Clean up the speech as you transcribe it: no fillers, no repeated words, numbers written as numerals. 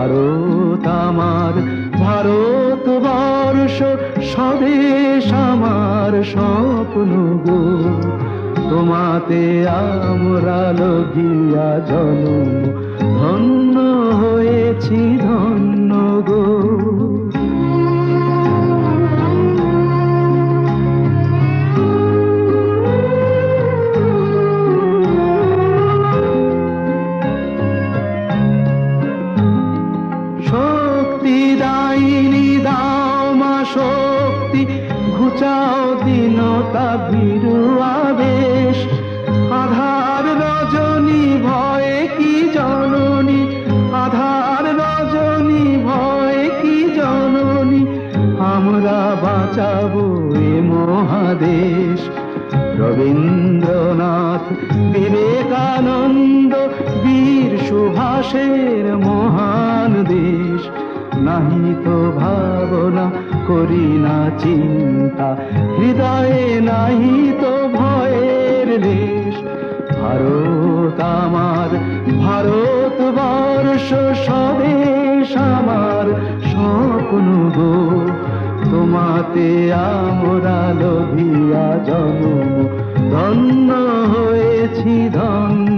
ভারত আমার ভারতবর্ষ স্বদেশ আমার স্বপ্ন গো, তোমাতে আমরা লভিয়া জন্ম ধন্য হয়েছি ধন্য গো। শক্তি দায়িনী দাও মা শক্তি, ঘুচাও দীনতা ভীরু আবেশ। আধার রজনী ভয়ে কি জননী, আধার রজনী ভয়ে কি জননী, আমরা বাঁচাবো এ মহাদেশ। রবীন্দ্রনাথ বিবেকানন্দ বীর সুভাষের মহান দেশ, নাহি তো ভাবনা করি না চিন্তা, হৃদয়ে নাহি তো ভয়ের লেশ। ভারত আমার ভারতবর্ষ স্বদেশ আমার স্বপ্ন গো, তোমাতে আমরা লভিয়া জন্ম ধন্য হয়েছি ধন্য।